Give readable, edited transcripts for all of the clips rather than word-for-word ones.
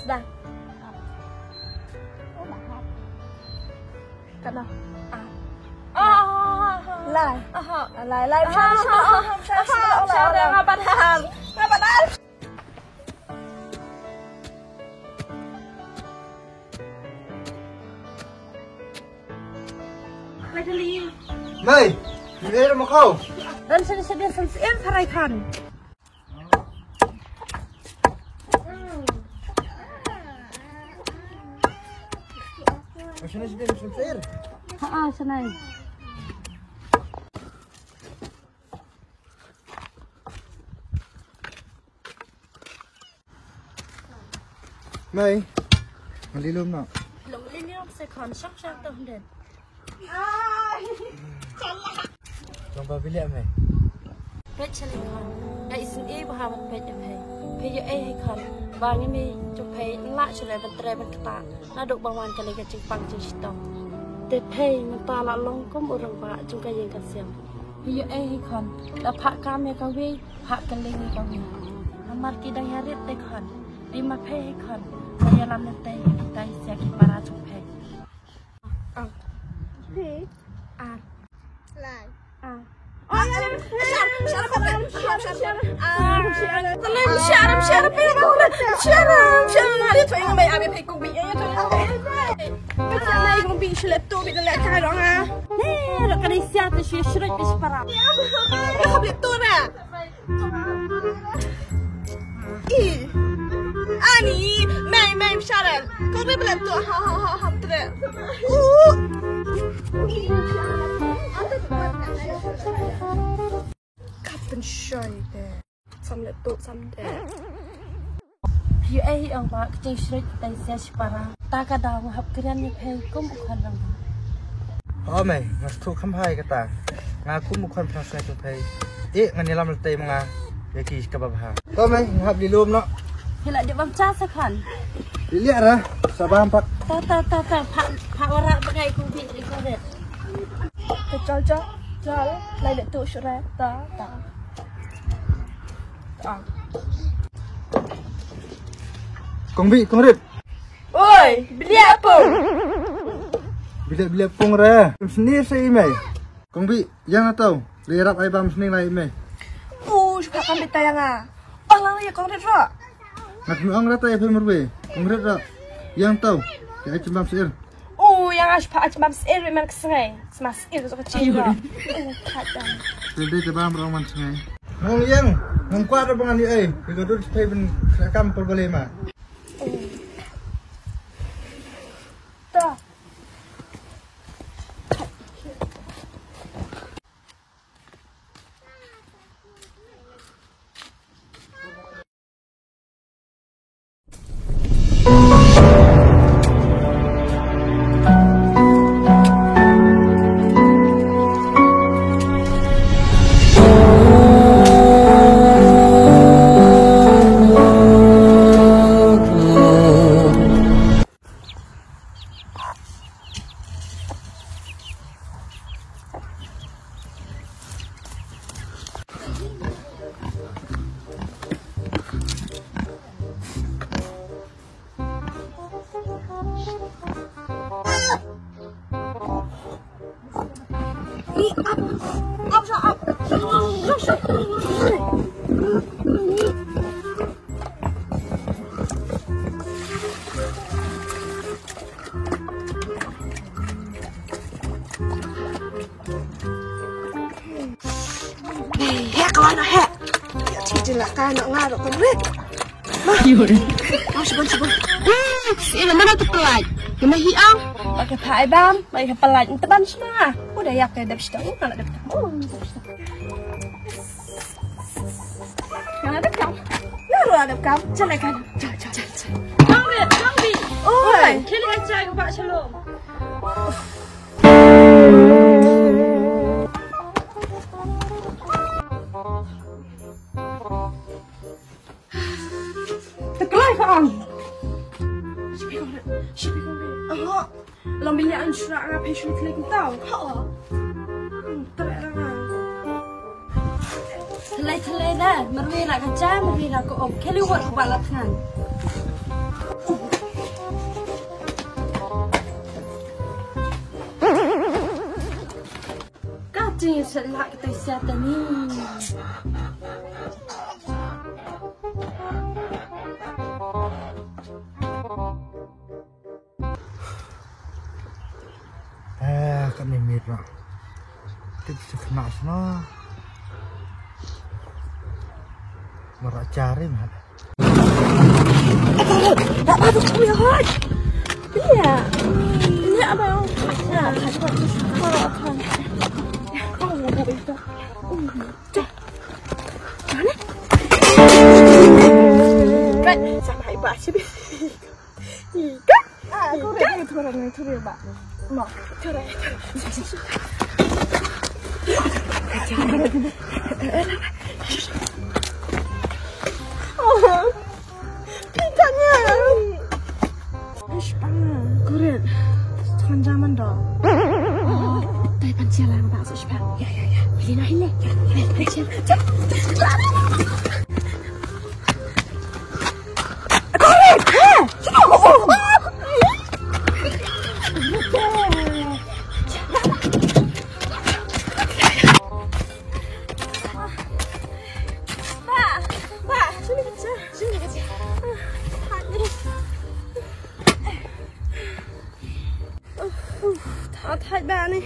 sudah. Kan dah. Lai. Lai. Saya ngapain? Mày, đi đây mà không? Dan sedih sensian saraikan. Macam ni sedih sensian. Senai. Mày, mình đi luôn nào. Lồng lên nhau sẽ còn sắp sang tầm đền. Trong bao nhiêu mày? Pet chali kon. Ai isin e baha man pet em he yo e he kon. Bang ni mi cho pay la chale ban tre ban kata. Na dok bang wan kali ka ching pang ching sitong. Te pay man ta la long kom urang ba chung ka yeng ka siam. Yo e he kon. La pha kam ya ka we, pha kan ling ka we. Amar ki dang harit te kon. Di ma pay he kon. Ya lam ne te dai sia ki para chung pay. Lai. Kapan shy deh, sampai tu sampai. Yo ai ang ba kting shrik tai sia para. Ta ka daw hap krian ni phe kum ukhan rang. Mày, ngắt thuốc khăm hai cái ta. Ngà cũng một con plastic cho thấy. Ý, ngân làm được tay mà để kỳ cái bắp hà. Mày, hấp đi luôn nó. Hila di bam cha sakhan. Đi lihat ra, sabam pak. Ta pak wara bagai ku bi di ko det. Jal, lai để tu sura, ta. Con rít. Oi, beli apa? Bila pung ra. Sendiri saya mày. Con yang tahu. Lerap ai bam sendiri lai mày. Suka kan ditayang Allah ya kong rito. Nak nuang rata ya pemurbe. Con rít ra. Yang tahu. Kayak cuma sir. Yang aspa macam sir memang kesengai. Semas sir tu kecil. Kadang. Jadi coba merawat sungai. Ngong yang, ngong kuat apa ngani ai? Kita tu stay ben kam problema. Tak. Kan nak ngarok kan weh. Sebun. Si mana tu pelaj. Kena hiang. Pakai pai bam, pakai pelaj teban semua. Udah yak ke dap situ. Kalau dap. Kalau ada kau. Lalu ada kau. Jangan kan. Kang bi. Oi, kili aja ke Pak Shalom. Lòng bình nhận ra là phải xuống lên tàu họ tệ ra Thelai dah, merwira kaca, merwira ko om. Kali wat balat kan. Kacing selak kita siapa ni? Kat ni mirah. Kita bisa kena semua. Merak cari mah. Aduh, ya hot. Iya. Ini apa? Ya, coba kalau akan. Ya, kau mau buat itu. Mana? Kan sama hebat sih. Kan? Kau dah itu orang itu dia, Pak. Mak, cara. Oh, pintanya. Kuret, jangan zaman dong. Dari pancialan bakso cepat. Ya. Hilina. Ya, pancial. Cepat. Kuret, Thay bà này.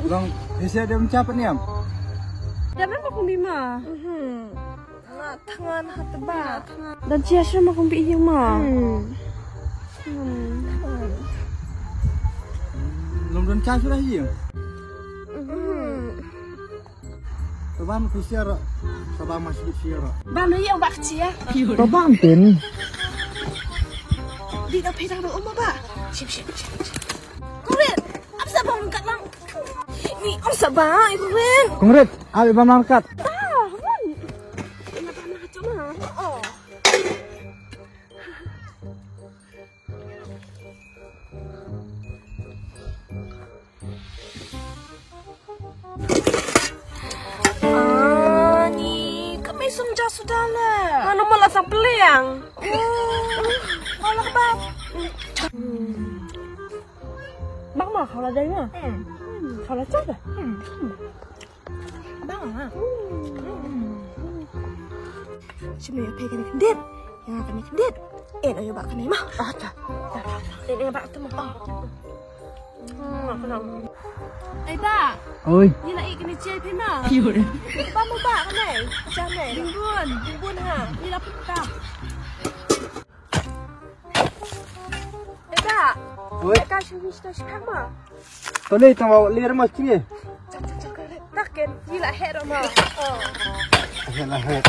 Long, bisa dia mencapai ni am. Dah memang kau bima. Nak tangan hati bah. Dan cia sama kau bi yang mah. Long dan cah sudah hiu. Babam kusiara, babam masih kusiara. Bà nói yêu bạc chia. Babam tin. Đi đâu phải đâu được ông bà. Chìm. Kuret, apa sebab orang kat lang? Ni om sabar, Kuret. Kongret, abi babam angkat. Kan. Kenapa nak cuma? Oh. Ni kami sumja sudah lah. Mana malah sang peliang. Kalau bab. Bác mà khảo là đây mà. Khảo là chắc rồi. Bang ah. Cuma ya pegang kendit. Yang akan kendit. Ayo bak kan mah. Dah. Ini bác tu mah. Kenapa? Ba. Oi. Ni nak ikut ni cek pina. Yur. Ba mau bak kan ni? Macam ni. Limbun ha. Ni lah peta. Ba. Oi. Kau sini sudah siapa mah? Toleh tawak lir mas ciri. Takkan. Ni lah head mah. Oh. Ayolah head.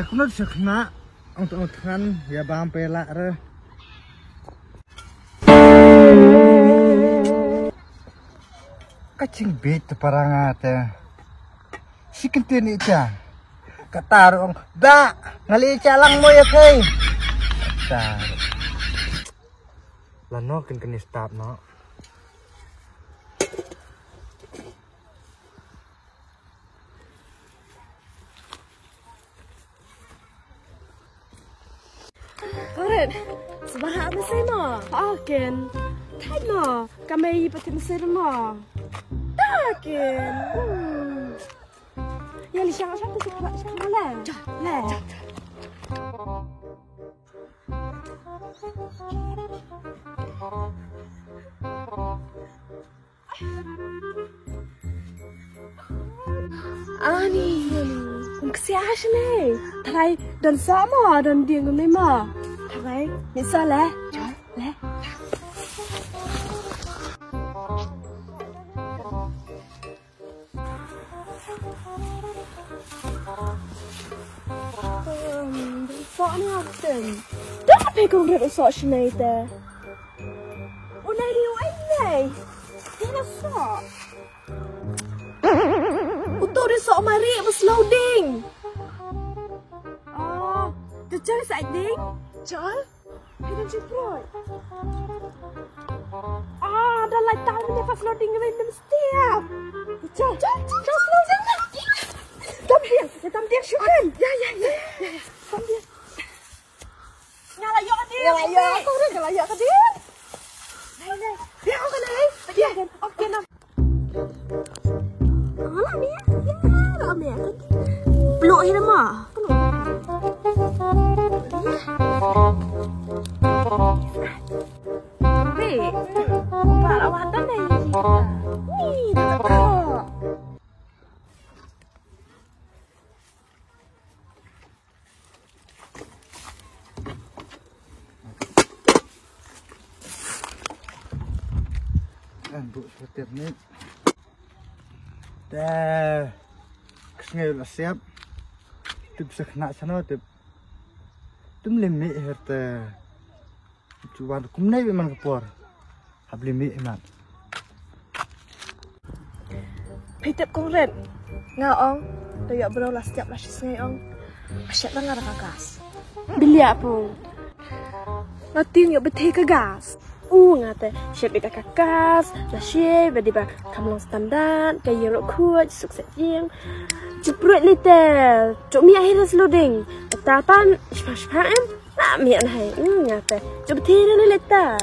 Kunut sekna untuk kan ya bang pelak re. Kacing bet perangat. Si kentin ica. Katarong da ngali calang mo ya kay. Tar. Lano ken stop no. Kuret. Sebahagian apa sih mah? Aken. Thay mà. Kami patin sir mà. Takkan. Ya li siang siang tu sekolah siang lah. Lah. Ani. Kesiahan ni. Thay dan sama dan dia dengan mah. Thay ni salah. Lah. ni aten. Dah pegang red sok sini teh. Unai dia ai. Dia sok. Untuk dia sok mari bus loading. Oh, dia cari siding. Cal. Dia ceprot. Ah, dah light tahu dia pas loading random setiap. Cal. Slow jangan. Tam dia syukur. Ya. Tam dia. Ngalayo ka din. Ngalayo ako rin. Ngalayo ka din. Nay. Dia ako na ay. Okay na. Alam niya. Alam niya. Peluhin na mo. Babe. Parawatan na yun. Nih, tak tahu. Untuk seperti ini dah kesengah ulah siap tu bisa kena sana tu lemik harta cuba kumnai memang kepor hab lemik emak Pitip kong red ngaong toyo bro lah setiap lah ngaong asyik lah ngarang gas Bili apa? ngating yuk beti ke gas Ngate, siap ika kakas, lah siap, badi ba kamlong standar, kaya rok kuat, sukses yang ceprut little, cuk mi akhirnya loading, tapan, shpashpam, tak mi anhai, ngate, cuk beti little.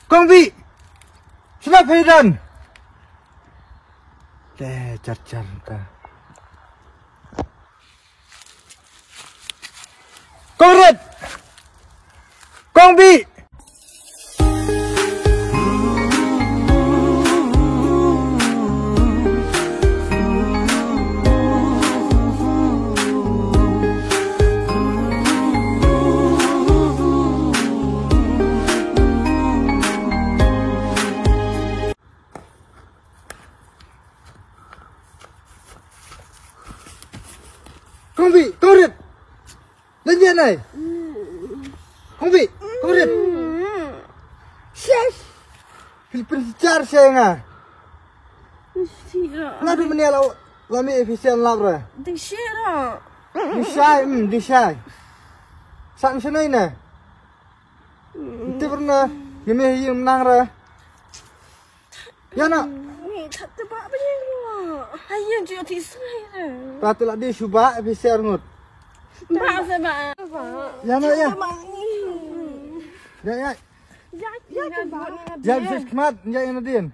Kong Bi, sebab Hairan. Car ta. Kong Red, Kong Bi. Kong Bi, Kong Red. Lanjut nai. Kong Bi, Kong Red. Chef. Filipin secar saya ngah. Nadu menialau lami efisien labra. Dishira. Disai. Sang sana ini. Itu pernah ini yang menang ra. Ya nak. Ni tak tebak banyak ni. Ayah juga tisai dah. Patutlah dia cuba efisien ngut. Mak sebab. Ya nak ya. Ya. Ya tebak. Ya bisa kemat, ya yang nadin.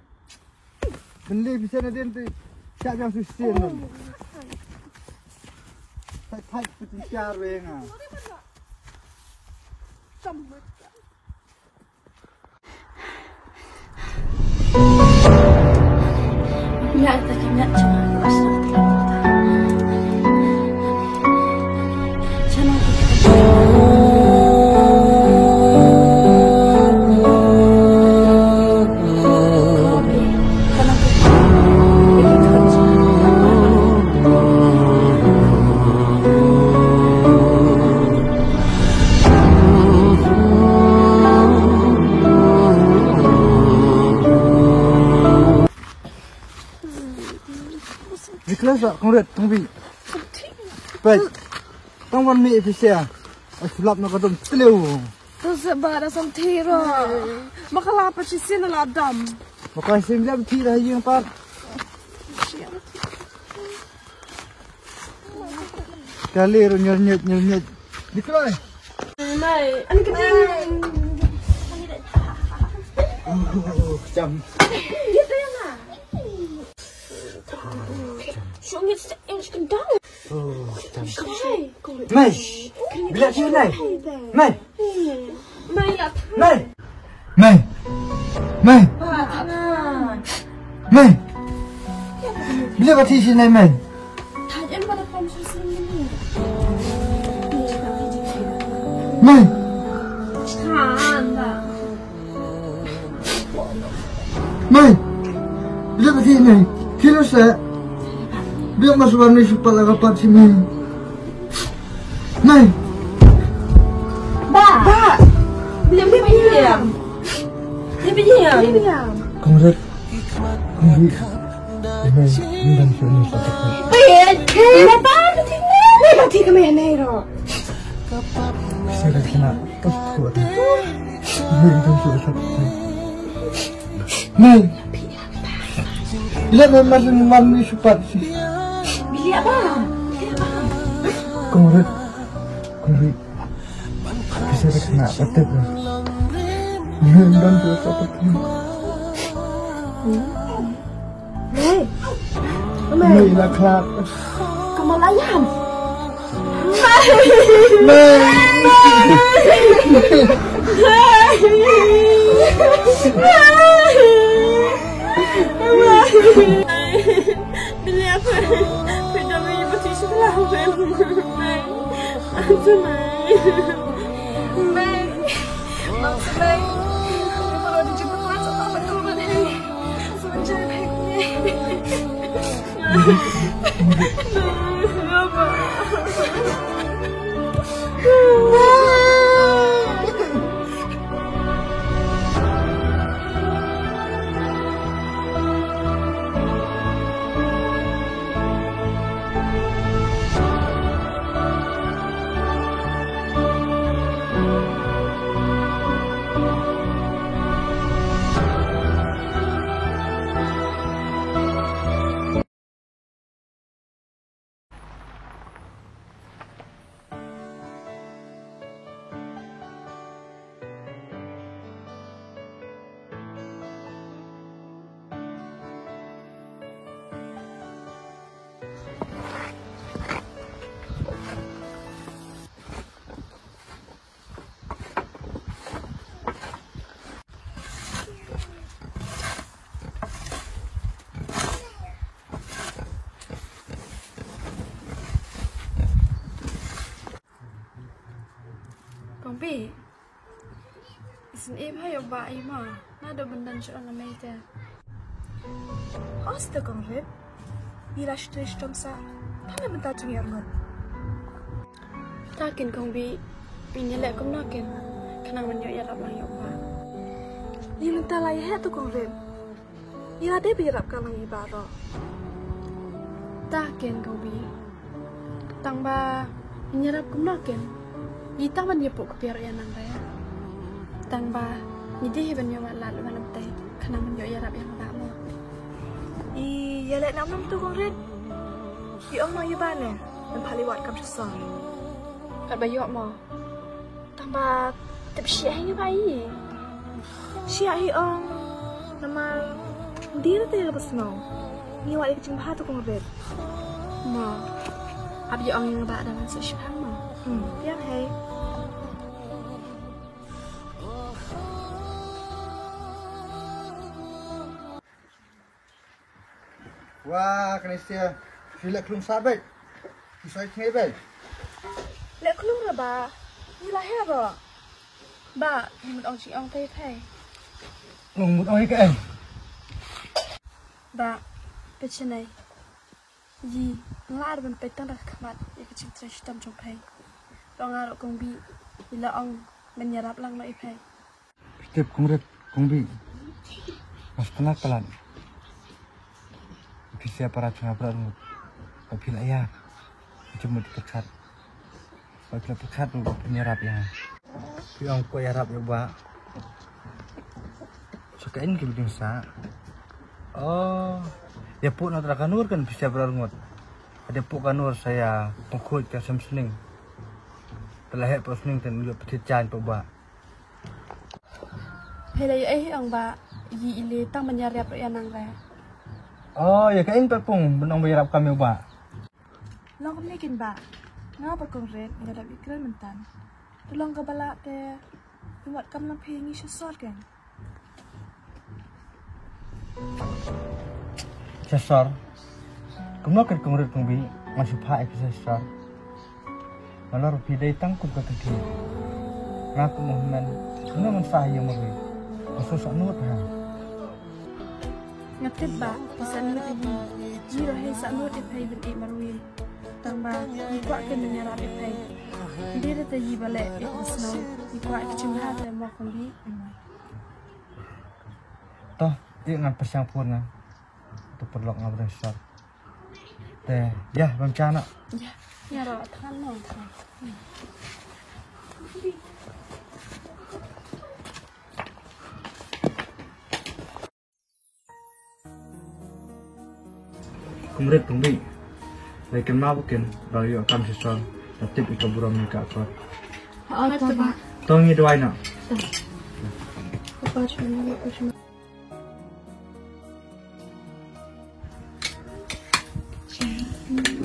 Beli bisa nadin tu. Siap yang susah tu. Saya putih siar benga. Sambut. Ya, tak kena cuma asal Ikhlas tak Kong Red, Kong Bi? Baik. Kong wan mi efisien. Sulap nak kadum teleu. Tu sebab dah sampai. Bakal apa sih sini lah dam. Bukan sembilan beti dah yang empat. Kali nyet. Dikeluar. Mai, Ani kecil. Jam. Gitu ya nak. Syungit yang sedang. Jam. Kau. Mai. Bila sini Mai. Mai. Mai lah. Mai. Mai. Mai. Mai. Bila bati sini Mai. Tajan pada form susun ini. Mai. Tanda. Mai. Bila bati sini. Kilo saya. Dia masuk warna supaya lagapat si Mai. Mai. Ba. Dia diam. Kongret. Kongret. Mai. Ini sini satu. Kenapa? Mati kami yang ni ro. Saya kena kuat. Mai sudah satu. Mai. Bila masuk warna supaya si. Bili apa? Kongret. Saya kena patut. Dan tu satu. Mai lah kelak. Kamu layam. Beli apa? Beda beli pasti setelah Mai. Apa Mai? Maksud Mai. Kalau dijemput masuk apa kau mana? Sebenarnya Kong Pi. Isin hai ba ima. Nado bendan syuran na mai ta. Astaga Kongret. Bila stress sa. Mana bentar cengi arman. Takin Kong Pi. Pinyelek kum nakin. Kenang menyo ya rap lang ba. Ni bentar lagi tu Kongret. Ila dia birap ka lang iba ro. Takin Kong Pi. Tang ba pinyerap kum nakin. Kita man yepuk kepiar ya nang raya. Tang ba ni dia ban yo lalu malam teh. Kenang menyo ya rap yang ba mo. Ya lek nak tu Kongret. Di ong mang iba ne. Dan paliwat kam susah. Kat bayok mo. Tambah tep syah ni bai. Siap hi ong. Nama dia tu lepas no. Ni wak kecing bah tu Kongret. Mo. Abi ong yang ba dalam sesipang mo. Yang hai. Wah, Kanistia. Sila kelung sabit. Kisah ngebel. Lek kelung lah ba. Ni lahir ro. Ba, ni mun ong chi ong thai thai. Ngumut oi ke em. Ba, pechenai. Yi, lar ban petang dah khamat. Ya kecing trash tam jong pai. Dong arok Kong Bi. Bila ong menyerap lang no ipai. Setiap kongbi. Mas tenang pelan. Bisa para cengaprat mu. Tapi lah ya. Cuma dipecat. Kalau pecat lu penyerap ya. Yang kau yarap ya ba. Sukain ke bidang sa. Oh, ya pun nak kanur kan bisa berangut. Ada pun kanur saya pengkut ke semsening. Telah hek persning dan juga petican coba. Hei ai ang ba yi ile tang menyariap ya nang re. Oh, ya kain pepung benang bayarap kami ba. Long kami kin ba. Nga pa kong red nga dapat ikran mentan. Tulong ka bala te. Buat kam lang pengi siya sort kan. Sesor. Kemudian kongret kongbi masih pakai ke sesor. Malah rupi day tangkut ke kaki. Ngaku Muhammad, ini mensahaya meri. Masuk sanut ha. Ngatid ba bisa nut ibu. Jiro hay sa nut ipay bin marwi. Tamba ikwa ken menyarap ipay. Dia ta yi bale snow ikwa kecimha te mo kongbi. Toh, dia ngan pesang purna. Untuk perlu ngabrol sesor. Teh, ya rencana. Ya, nyara tan no. Kemudian tunggu. Lekin mau bukan bagi akam sesor. Tapi ikut buram ni kat kau. Apa ba? Tong ni dua nak. Apa cuma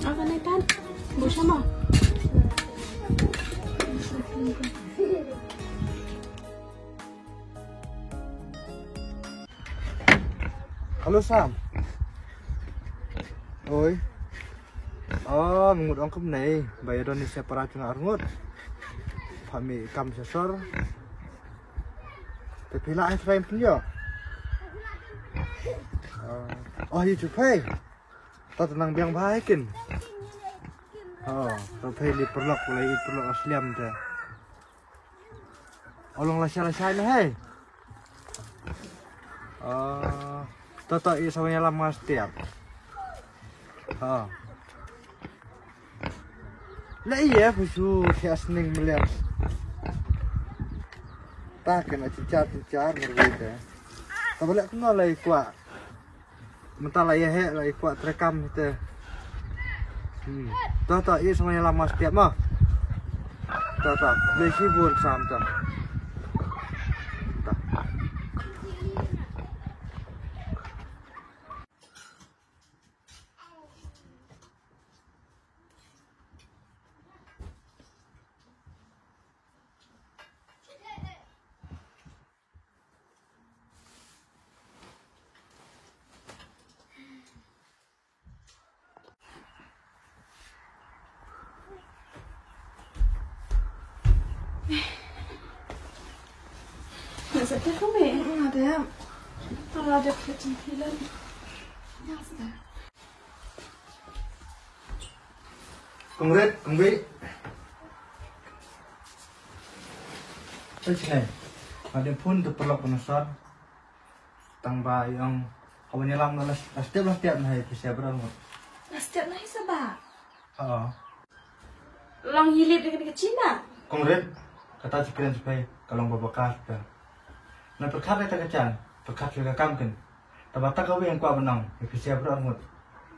apa nih kan? Bu sama. Halo Sam. Oi. Oh, mengut ongkep nih. Bayar doni separat cuma arngut. Kami kam sesor. Tapi lah ai frame pun yo. Oh, you cupai. Tahu tenang biang baikin. Oh, tapi li perlok mulai perlok asliam dah. Olong lasya-lasya ni hai. Oh, tahu i samanya lama setiap. Oh. Lah iya fusu kiasning melihat. Tak kena cicar berbeda. Tapi lek kena lagi kuat. Mentah lah ya hek lagi kuat terekam kita. Tahu iya semuanya lama setiap mah. Tahu beli sibun sam tu. Saya kami ada ada kecil-kecilan. Kongret, kongbi. Macam ada pun tu perlu penasar. Tambah yang kawan nyelam nalas setiap naik bisa berangut. Setiap naik sabar. Lang hilir dengan kecina. Kongret, kata cikiran supaya kalau berbekas dah. Nah perkara kita kecan, perkara juga kamkan. Tapi tak kau yang kuat menang, bisa berangut.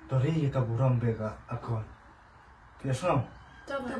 Tori kita buram bega aku. Tidak senang. Coba.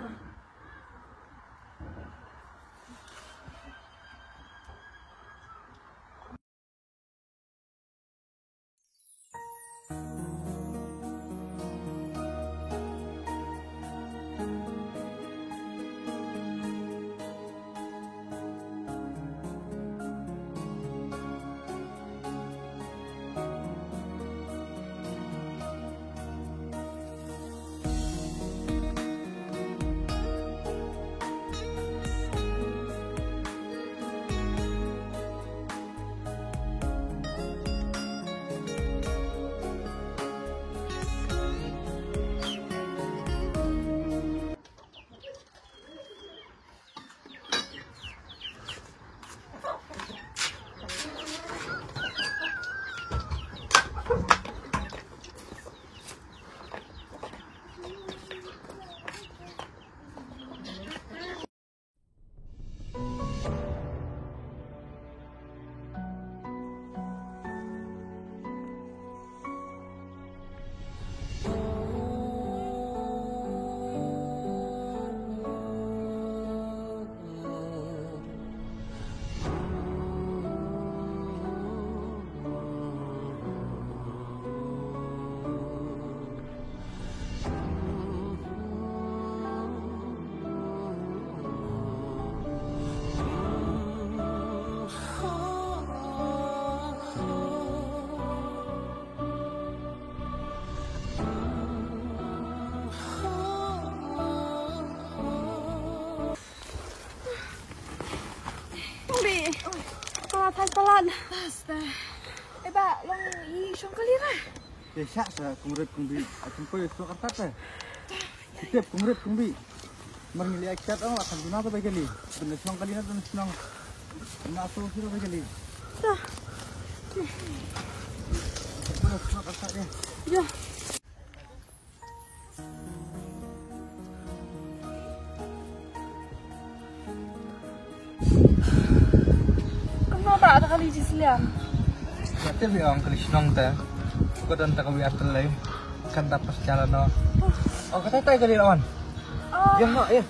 Hasta. Ba, long i syong kalira. Ya syak sa kumret kumbi. Akan koy so karta. Setiap kumret kumbi. Marngili akyat akan guna to bageli. Benes nang kalina to nang. Na so siro bageli. Ta. So karta dia. Ya. Kenapa ada kali jislian? Kata biang kelisnong ta. Ko dan tak biar telai. Kan dapat jalan no. Oh kata tay kali lawan. Ya mak ya.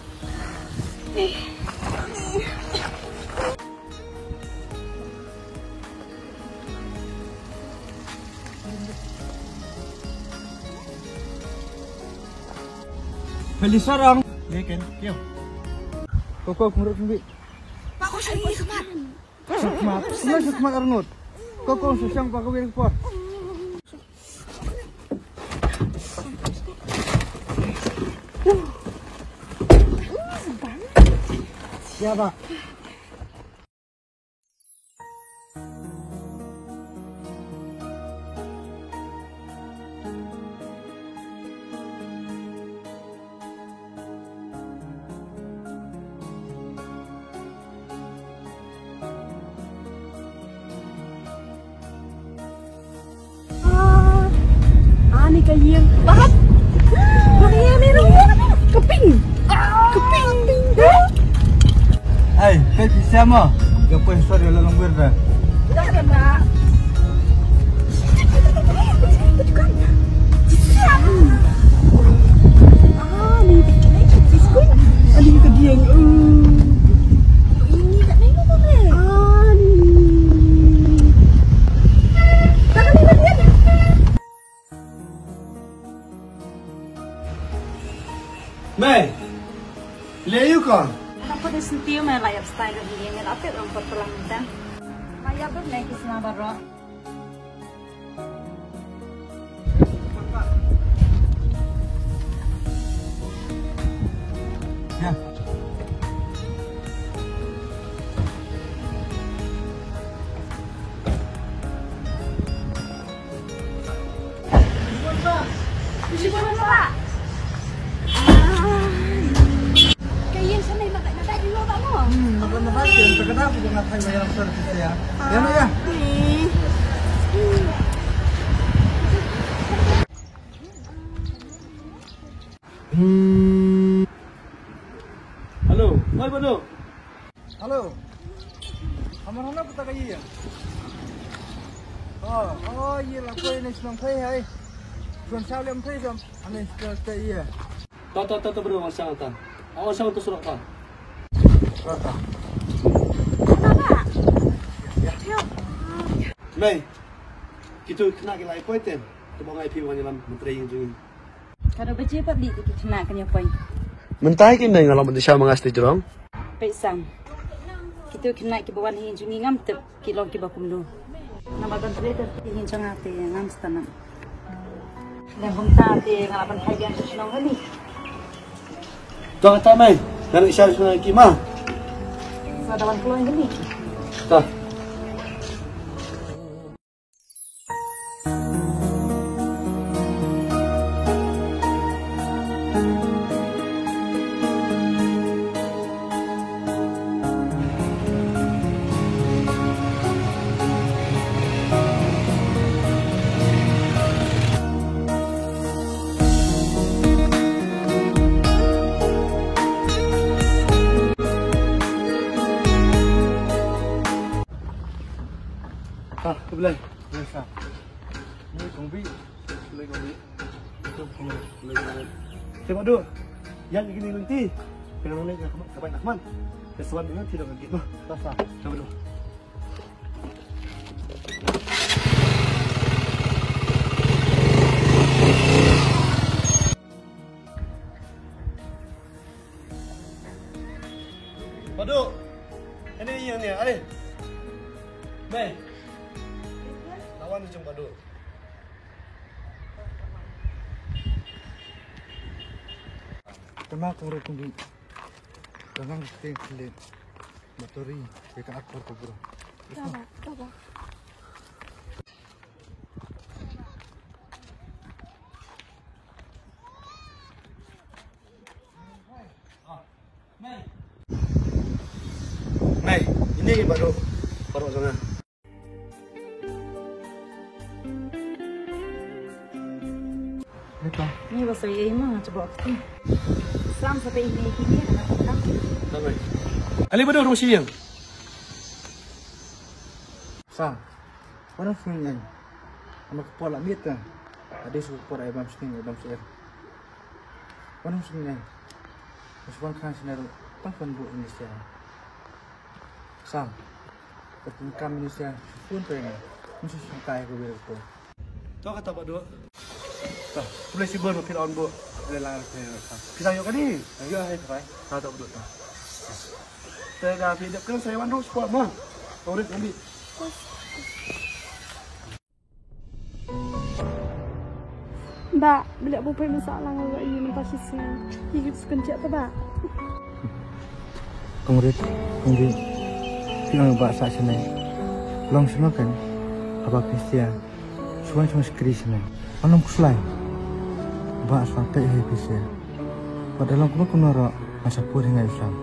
Beli sarang. Ya kan. Yo. Koko kumrut kumbi. Pak, kau syari semat. Sukmat. Semua sukmat arnut. Koko susang pak kawin por. Siapa? Ni kayang bahat. Kaya meron keping. Keping. Ay, kay pisama. Gapo story lalang berda. Dah ada nak. Bukan. Siap. Ni bikin diskun. Ani ke dia. Ini tak nengok apa ni? Tak ada ni dia. Mai. Leyu kon. Apa dia sentiau main layar style dia ni, apa orang perpelang dan layar tu naik kisah baru. Ya. Mesti mana pak? Kayaknya sana nak juga tak mau. Makan apa sih? Terkenal juga nggak tahu bayar servis ya. Ya no ya. Halo, Mai Bado. Halo. Kamar mana putar kayi ya? Oh iya lah kau ini senang kaya hai. Tuan saya lem kaya jam. Ane sekali iya. Tahu bro masa ta. Awas sama tu surat kan. Rata. Apa? Mai. Kita kena ke lai poiten. Tu bangai pi dalam menteri yang jung. Kalau baca apa beli tu kita nak kena poin. Mentai ke nang dalam menteri sama ngas terang. Pesam. Kita kena ke bawah ni jungi ngam tep kilong ke bakum lu. Nama menteri tu ingin jangan te ngam setanam. Dan bangsa te ngalapan hajian senang kali. Tuan kata mai. Dan isyarat sungai kimah. Sadawan keluar kali. Tak. Ah, kebelah. Biasa. Ini kumbi. Boleh kau Tengok dulu. Yang gini nanti. Kena naik ke banyak man. Kesuan dengan tidak begitu. Tasa. Coba dulu. Padu. Ini yang ni, ada. Mai. Lawan ni jumpa dulu. Tema kumrut kumbi. Jangan stay kulit. Motori. Dekat akar tu bro. Tak apa. Ini baru jangan. Ito. Ni bahasa mah coba aku. Sam sampai ini anak orang. Damai. Ali benar rumah sini. Sang. Orang sungai. Ama kepala bita. Ada suku kepala ibam sini, ibam sini. Orang sungai. Sesuatu kan senaru. Tangkan bu Indonesia. Sang. Ketingkam Indonesia pun pengen. Mesti sukai aku biar aku. Tahu kata Pak Dua? Tahu. Boleh si ber mungkin on bu. Lelang saya. Kita yuk kan ni. Ayo hai try. Tahu tak betul. Saya dah hidup kan saya wandu sport mah. Kau ambil. Mbak, bila aku punya masalah dengan ini mentah sisnya. Hidup sekencik tu, Mbak. Kongret. Tiang bahasa sana. Long sana kan. Apa Kristian. Cuma skri sana. Anam kuslai. Bahasa tak habis ya. Padahal aku pun nara masa pur hingga Islam.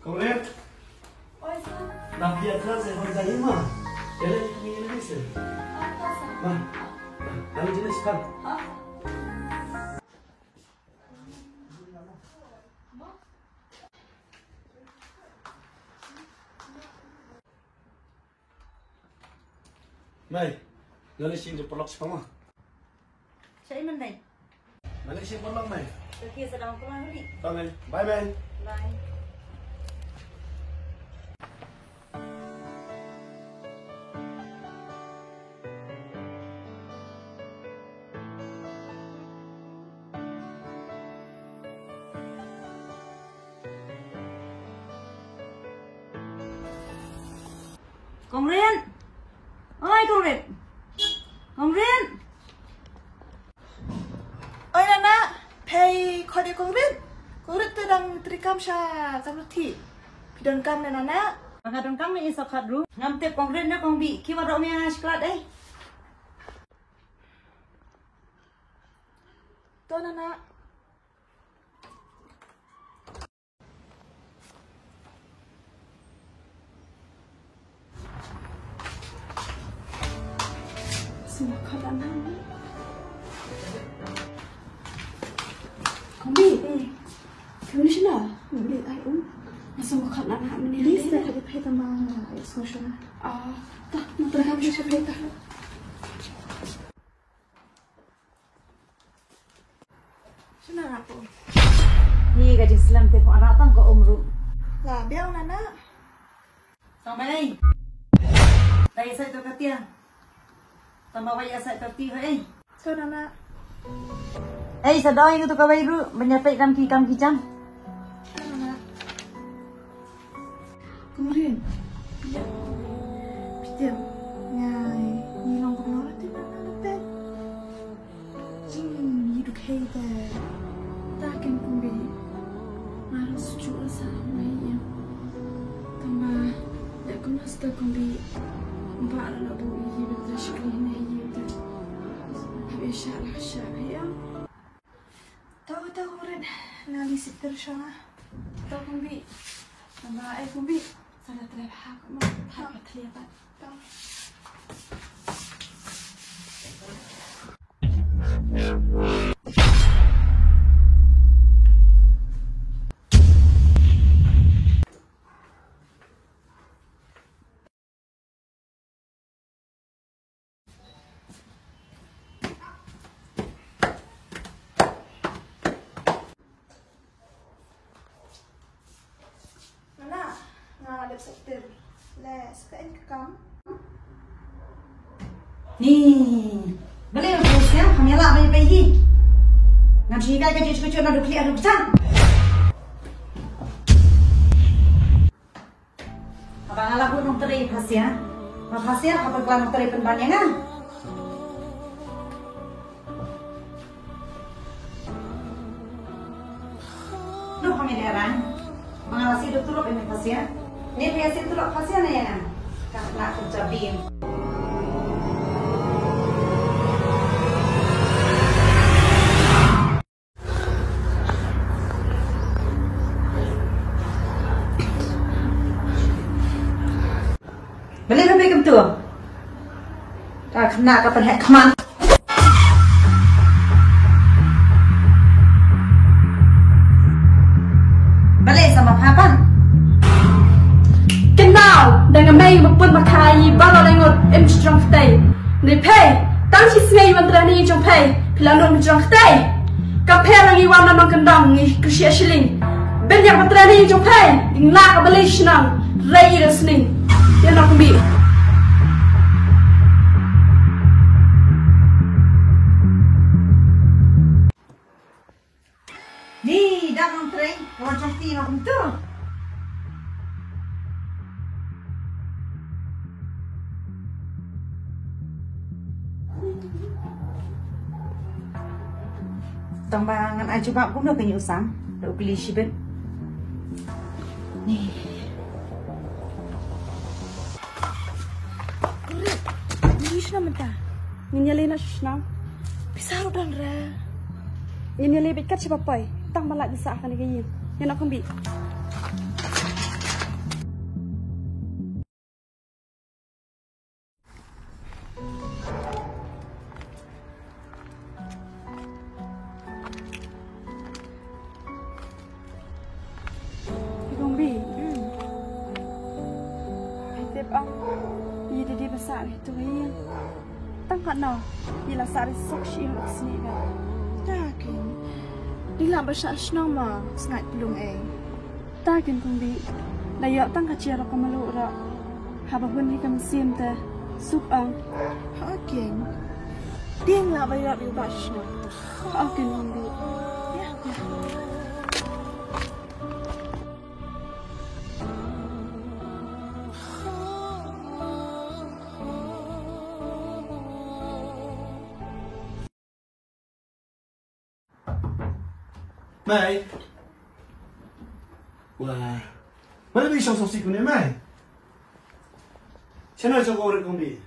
Kau lihat? Dah biasa saya kerja mah. Jadi kami ini sih. Mah. Kami jenis kan. Mai, jadi sini pelak sama. Saya mana? Mana sini pelak mai? Kita sedang pulang ni. Tangan, bye bye. Bye. Công Riên ơi, Công Riên, Công Riên ơi Nana, pay kau dia Công Riên sedang terikam sah sampai pidon kam Nana. Pagkatong kang ni isok hadru ngamte Công Riên na Công Bi kiwa ro mi sklat Tu Nana. Semua keadaan kami. Kombi, kamu ni sila? Boleh ayo. Semua keadaan kami ni. Lisa kau pay tamang social. Tak, nanti kami bisa pay tak. Sina aku. Ni gaji Islam te ko anak tang ko umru. Lah, biar Nana. Sampai dai sai to katia. Tambah waya sai to ti hai. Tu Nana. Sadoi tu ka wai ru menyapai kam kijam. Tu Nana. Kemudian, Pidon. Ngai, ni long kau nak tu Nana pet. hidup kita. Takkan Kombi. Harus sejuk rasa mai. Tambah, ya Masta kumbi mbak nak bu iyi betul sekali ni betul. Habis syarah ya. Tahu rin ngali sitter siya nga. Tahu kumbi. Nama kumbi. Sana terlihat kamu tak terlihat. Tahu. Ngadap sektor. Les, kain ke kam? Nih, boleh terus ya, kami lah banyak pergi. Nanti kita cuci nak dukli ada besar. Abang Allah pun nak terai hasil, hasil apa kelam nak terai penbanyangan. Duh kami heran, mengawasi dokter apa yang hasil. Ni biasa tu lok pasien ni ya. Karena kerja bin. Boleh sampai ke tu? Tak kena kapan hek keman. Boleh sama papan. Kenal dengan mai mepun makai balo lengot strong tay. Ni pay, tang si smei wantra ni jong pay. Pilalong strong tay. Kapela ni wana nang kendang ni kusia shilling. Ben yang wantra ni jong pay. Ding la ka balai shnang. Rai resning. Ya nak kumbi. Ni dah nang train, kau cantik nak tu. Tambangan aja pak pun dah kena usang, dah beli sibet. Ni. Ni shna menta. Ni nyali na shna. Pisau dan re. Ni nyali bekat siapa pai. Tang balak desa akan lagi. Yang nak kumbi. Besar itu yang tangkat no, ialah sari sok sih yang sini kan. Yakin. Dilam besar nama sangat belum Takin kumbi, layak tangkat cia rok malu rak. Haba pun hikam sim teh sup ang. Yakin. Dia nggak bayar di basna. Yakin kumbi. Ya. Mai. Wah. Mana bisa sosik ni mai? Channel jauh orang kumbi.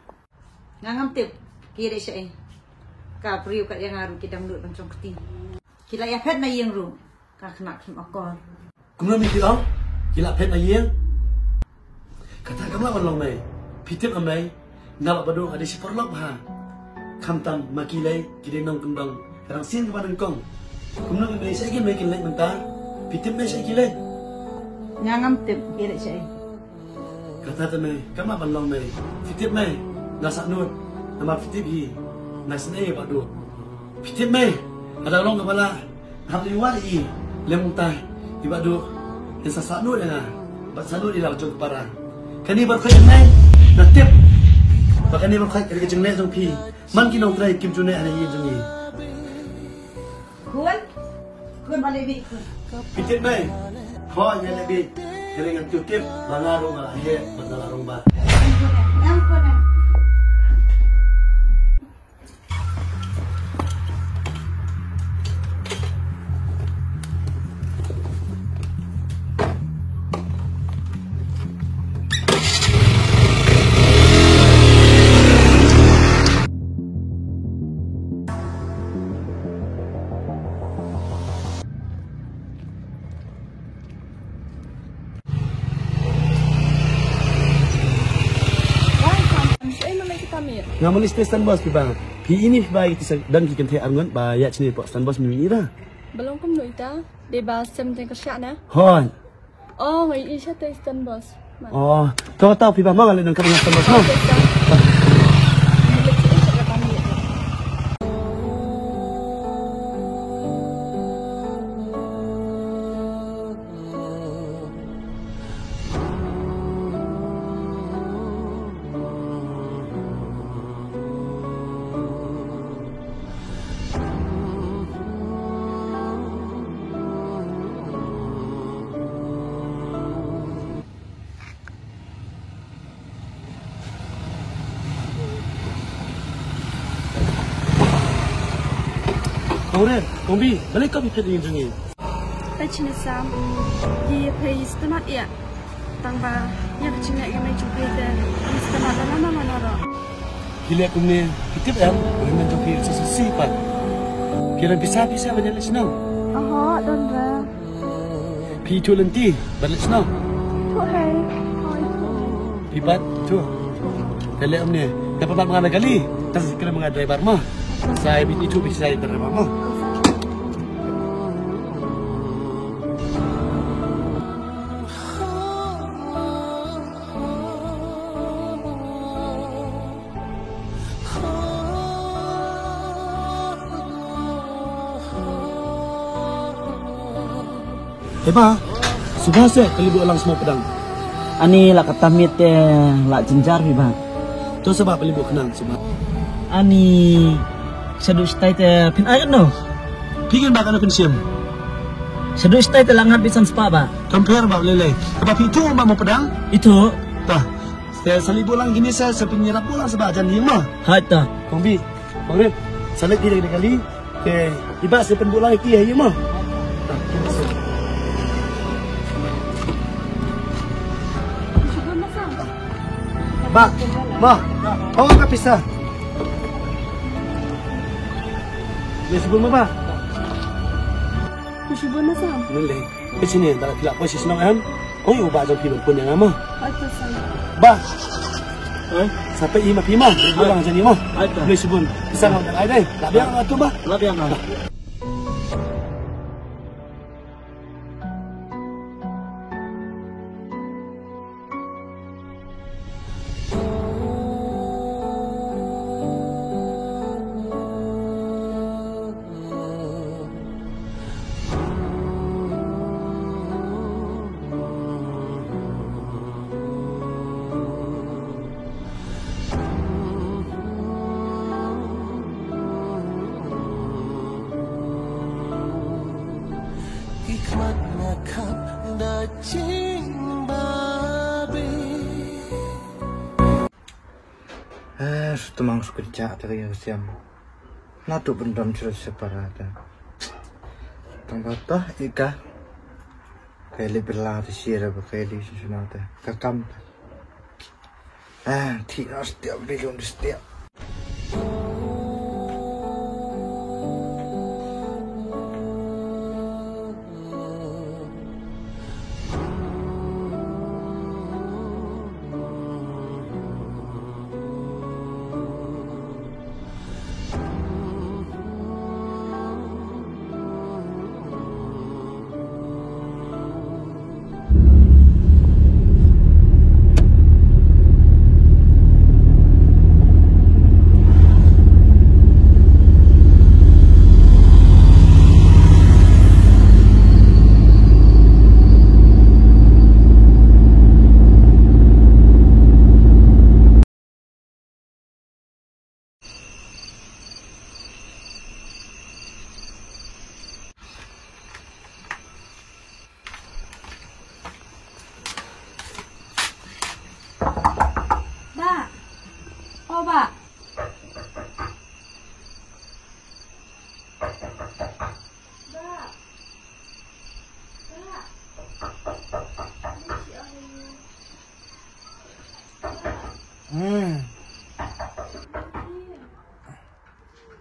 Ngangam tip, kira siya eh. Kapriyo kat yang haru kita menurut pancong keting. Kila ya pet na yang ru, kena kim akor. Kumna mikir ang, kila pet na yang. Kata kamla manlong mai, pitip amai, nalak badu ada si porlok bah. Kamtang makilai kira nong kembang, kadang sin kepada kong. Kumna mai saya kira mai kila mentah, pitip mai saya kila. Ngangam tip, kira siya eh. Kata tamai, kamla manlong mai, pitip mai, nasak nur, nama pitip hi. Nasne padu. Pitip mai, ada orang kepala, hamli wali, lemutah, ibadu, yang sasak nur ya, basalu di laut jauh parah. Kani berkait mai, natip, bahkan ni berkait kerja jenglek jauh pi, man kinong try kim junai ada ye jengi. Kun balik bi. Pitip mai, kau yang lebih keringan tutip, langarung lahir, berdalarung bah. Ampun. Ngamun istri stand bos piba. Pi ini piba kita dan kita kente arngon ba ya sini pak stand bos mimi dah. Belum kum noi ta. De ba sem teng kesya na. Hon. Oh, ngai isha te stand boss. Oh, tahu piba mau kalau dengan kami stand bos no. Orang, Tombi, balik kau pikir dengan jengi. Pechine sam. Ye pay stanat ya. Tang ba ya kecina yang mai cukai te. Stanat lama mana ro. Gila aku ni, kita yang orang mencoki sesuatu pan. Kira bisa banyak senang. Aha, don ra. Pi tu lenti, balik senang. Tu hai. Pipat tu. Kalau ni, dapat mengalah kali. Tak kena mengalah driver mah. Saya itu bisa saya driver mah. Eba, sudah saya kali buat ulang semua pedang. Ani la katamit la jinjar biba. Tu sebab kali buat kenang semua. Ani sedu stai te pin ayat no. Pingin bakal nak pensiam. Sedu stai te langat bisan spa ba. Compare bak lele. Tapi itu mau pedang. Itu Tah. Saya salib ulang gini saya penyerap ulang sebab ajan lima. hai ta. Kombi, Kombi, salib dia kali. Ke iba saya penbulang iki ya mah. Ba, ma, kau apa pisah? Ni sebelum apa? Kushibun na sam. Boleh. Di sini tak tidak posisi senang kan? Oh, you baca film pun yang lama. Aita sam. Ba, sampai ima pima, pulang jadi mah. Aita. Boleh sebelum. Bisa nak ada deh. Tak biar tu ba. La biang na. Tumang kerja tadi yang siam. Nado bendam cerita separata. Tambah ika. Kali berlatih sihir berkali sesuatu. Kakam. Tidak setiap belum setiap.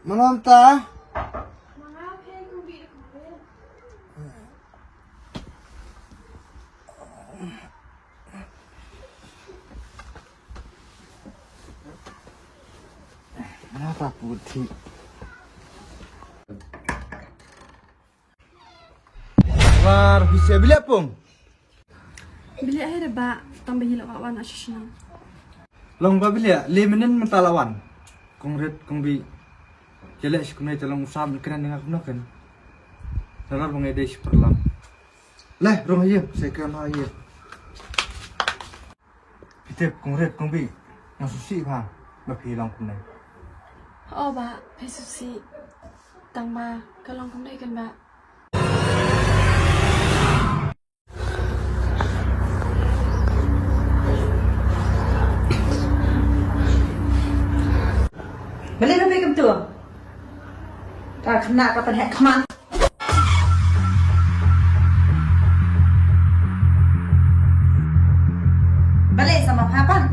Malam ta? Raputi. War bisa beli apa? Beli air ba tambah hilak awan asyisna. Long ba beli ya? 5 menit mentalawan. Kongret kongbi. Jelek sekunai telung usam kena dengan aku kan. Dalam mengedai seperlam. Lah, rong aja, saya kira aja. Kita kongret kongbi. Yang susi bang, bagi long kunai. Oh ba, pesusi. Tang ba, kalong kum dai kan ba. Balik sampai ke betul. Kena kapan hek keman. Balik sama papan.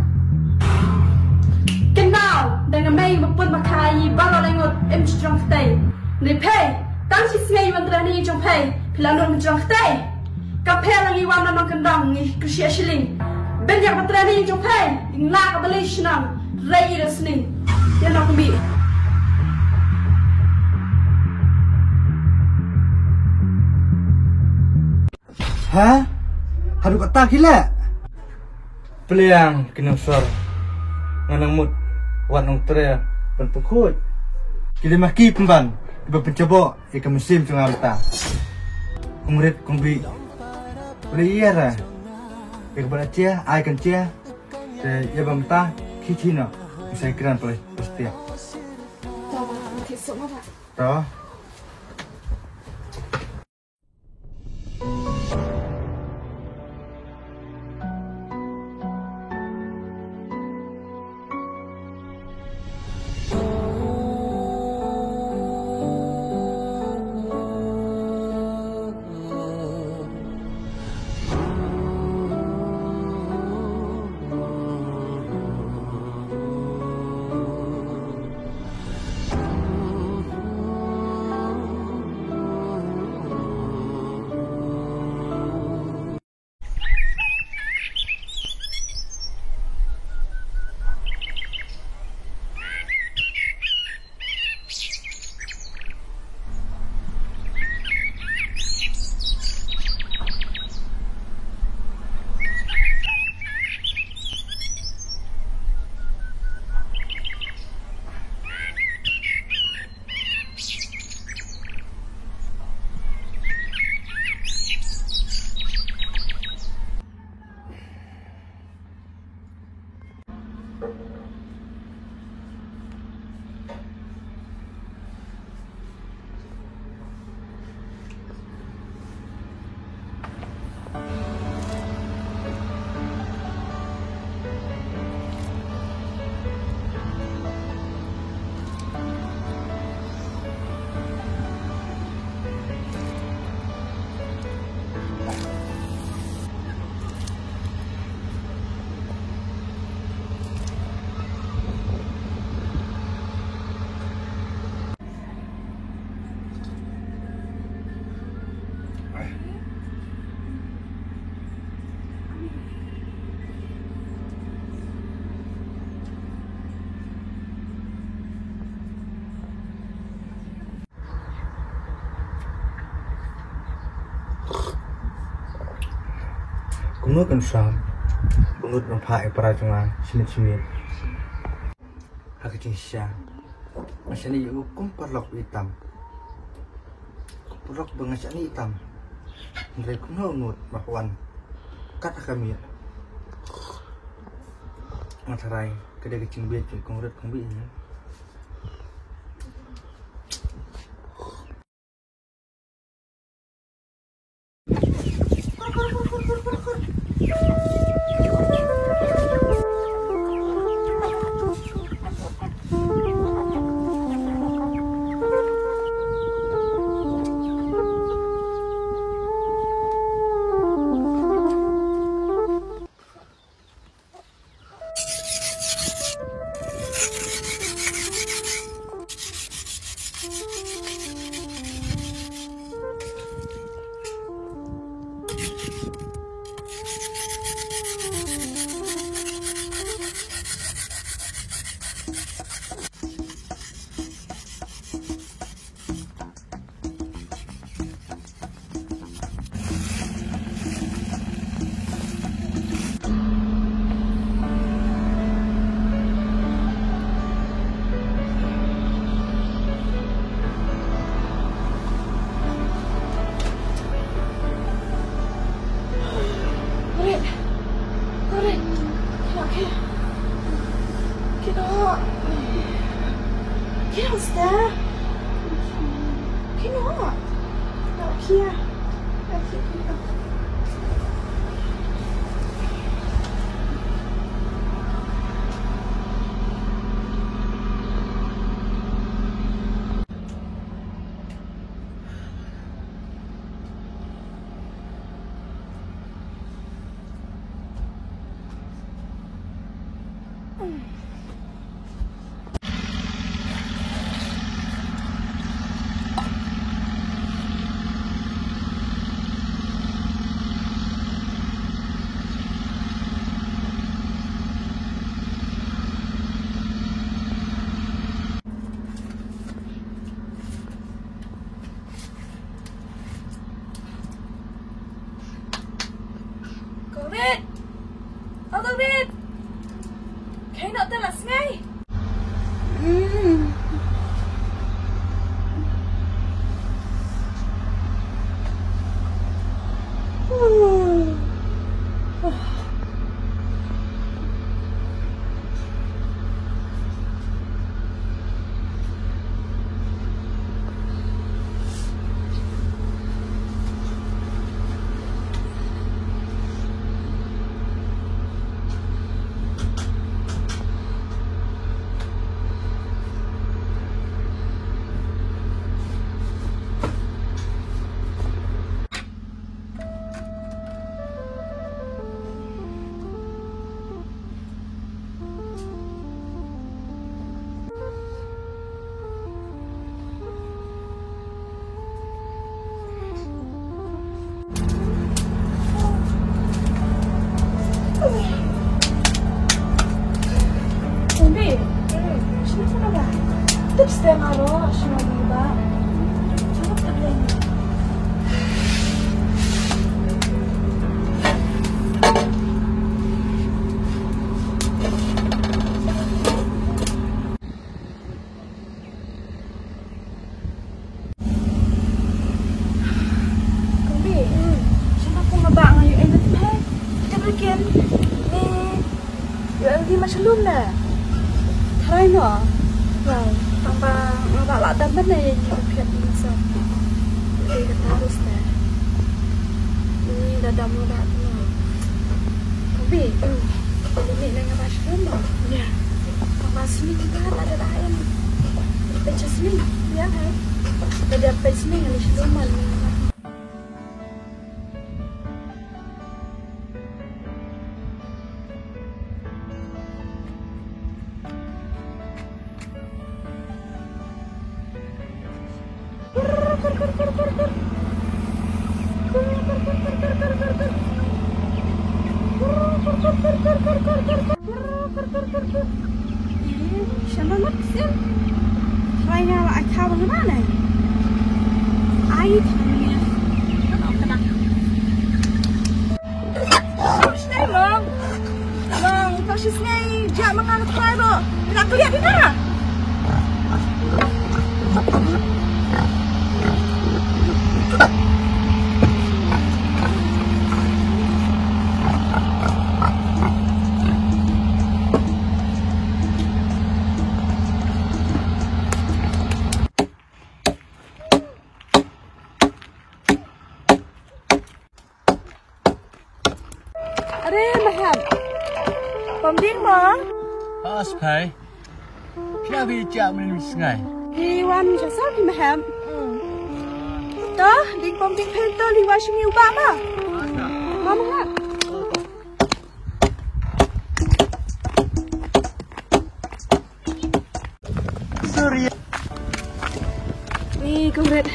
Genau, dengan mai mapun makai balo lengot strong stay. Ni pay, tang si smei wandrani jong pay, pilanon jong stay. Kapela ngi wana nong kendang ni kusia shilling. Ben yang wandrani jong pay, na ka balik shnang, rei resni. Dia nak kumbi. Hah? Haru kata gila. Peliang kinusor. Nganang mut wan nong tre pen pukut. Kili maki pemban, iba pencoba ika musim sungai mata. Kungrit kungbi. Boleh iya ra. Ika bala cia, ai kan cia. Ya bamta kichino. Saya kira boleh pasti. Tahu ba, kisah apa? Tahu. Kunut kan sam, kunut nampak para jangan simit. Hak cincang, macam ni hukum perlok hitam, perlok bengas ni hitam. Mereka kunut bahwan kata kami, matarai kedai kecing biar kunut kami ini. Cái nó đậu kia. Đậu kia. Con Vịt. Cái nợ tên là ngay. Setengah roh, semua tiba. Sangat keren. Kombi, siapa pun ngabak ngayu enak teh. Kita bikin ni, lagi macam lum lah. Try no. Wow. Tambah ngabak lak dah mana yang nyiapkan masa. Jadi kata harus dah. Ini dah dah mudah tu. Tapi, ini nak ngabak semua. Ya. Tambah sini kita tak ada lain. Pecah sini, ya kan? Ada pecah sini yang semua. Siapa maksud? Raya lah akal bagaimana? Air tangannya. Kenapa? Sini bang, bang, kau sini jangan menganggap saya bang. Nak lihat di mana? Pembing bang. Aspai. Kenapa dia menulis sengai? Liwan jasa di maham. Dah, di pembing pentor liwan sini ubah mah. Mama hak. Sorry. Ni kuret.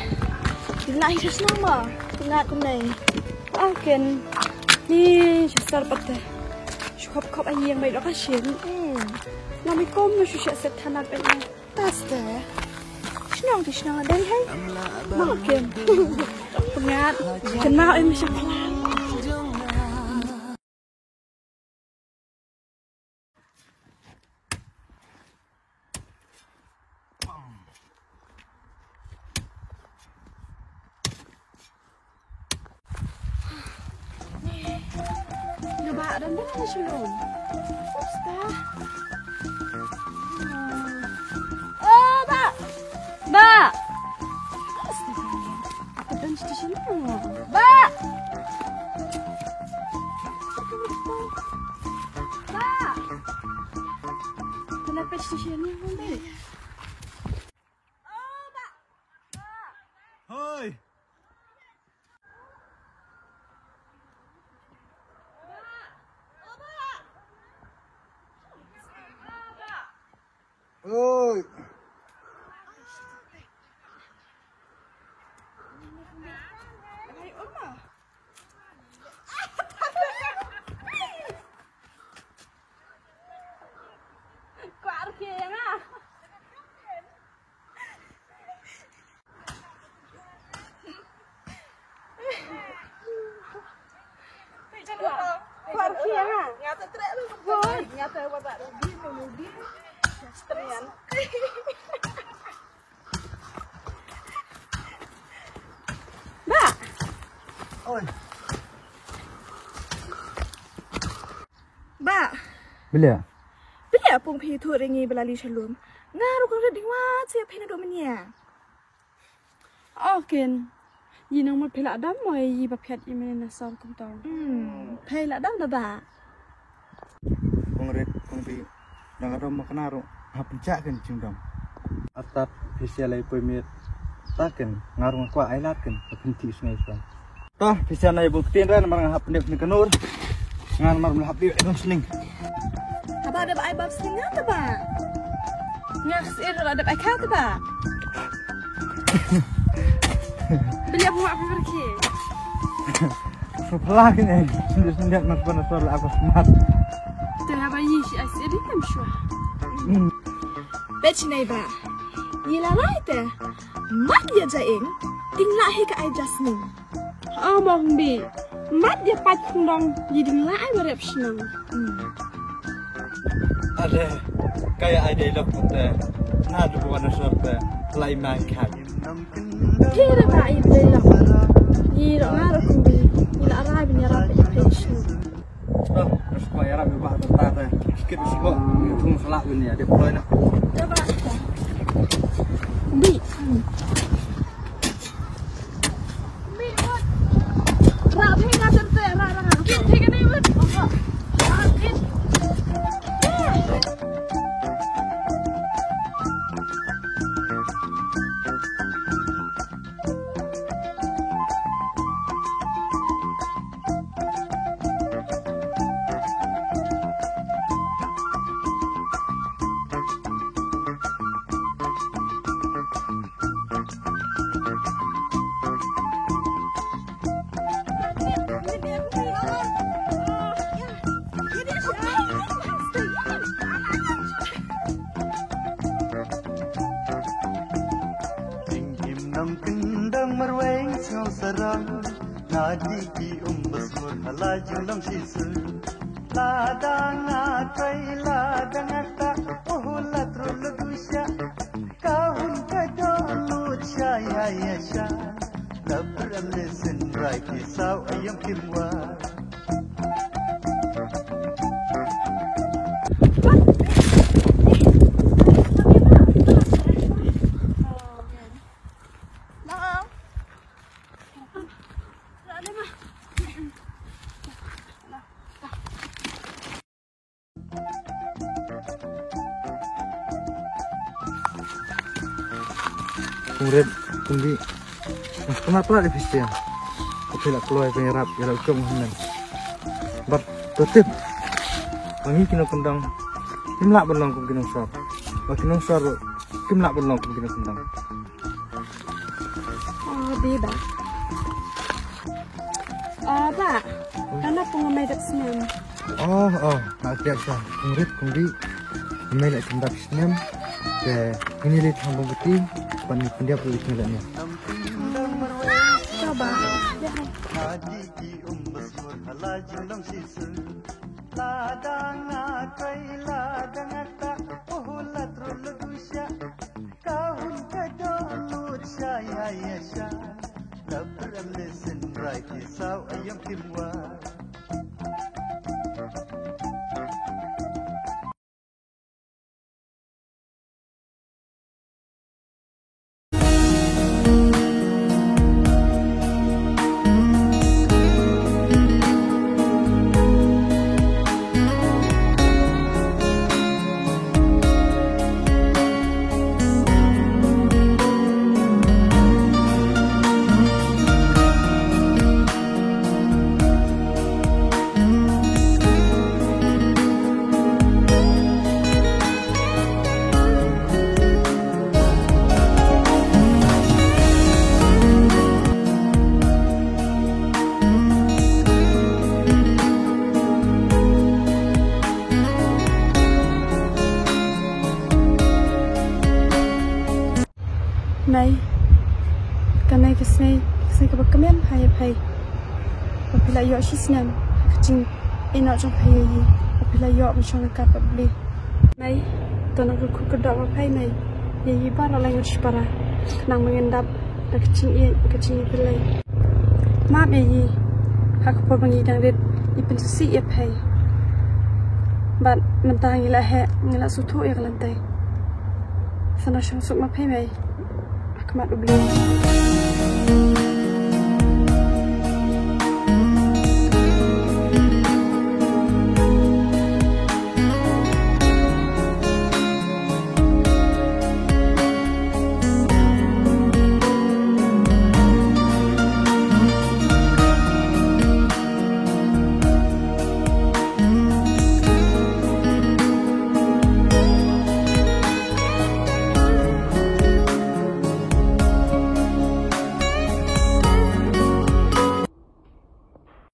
Dilai jas nama. Tengah kunai. Akan ni jasa patah. Kop ayah yang baik dah kasih. Lami kom nu susah setanah penuh. Tas deh. Senang di senang ada hai. Makan. Pengat. Kenal ini siapa? Ada mana sebelum? Ustaz. Oh, Mbak. Mbak. kata watak Rudi, Strian. Ba. Oi. Ba. Bila? Bila pung pi tu ringi belali shalom. Ngaruh kau reding wah siapa yang domenya. Oke. Yinang mau pelak dam mau yi bapiat imene nasam kumtong. Pelak dam dah ba. Kongret kongpi dang rom makanaro ha pencak kan cingdam. Atap fisialai pemit taken ngarung kwa ailatken penting sungai san. Toh fisianai buktiin ran marang ha pendek ni kanur. Ngan mar mlahap di dong sling. Apa ada ba bab sling ada ba? Ngas ada ba kata ba? Beli apa buat pergi? Sebelah ni, sendiri nak pernah soal aku smart. Terhaba yish asiri kan shwa. Bechnai ba. Yila laite. Mat dia jaing. Tinglah he ka ai jasmin. Mong bi. Mat dia pat kundong yiding la ai barep shnang. Ada kayak ada ilok putih. Nah, tu bukan sorte lain makan. Kira ba ai bela. Yiro ngaro kumbi. Yila arai bin yara pe peshnu. Toh, supaya rapi buat tata. Sikit sikit hitung salah ini ya, deploy nak. Coba. Bi. Rapi ngatur tu ra. Kit thik ni wut. Kit. Kongret kumbi. Kenapa di fisian? Aku nak keluar penyerap, jalan ke Muhammad. Bar tertib. Kami kena kendang. Kimlak berlong kum kena sor. Kena sor. Kimlak berlong kum kena kendang. Biba. Ba. Kana pengamai dak senam. Nak biasa. Kongret kumbi. Kami nak kendang senam. Ke ini lihat hambung putih. Pendia perlu dikendalinya. Coba. Này, cái này cái bakamian hay. Apabila yo shisnam, kacing ina jong hay bila yo macam nak apa beli. Mai, tuan aku kedok apa mai. Ya ibar orang yang separa. Kenang mengendap dak kecil pilai. Maaf ya, aku pun mengidang red ipin susi ya pai. But mentah ngila he ngila sutu ya kelantai. Sana syungsuk ma pai mai. Aku mak beli.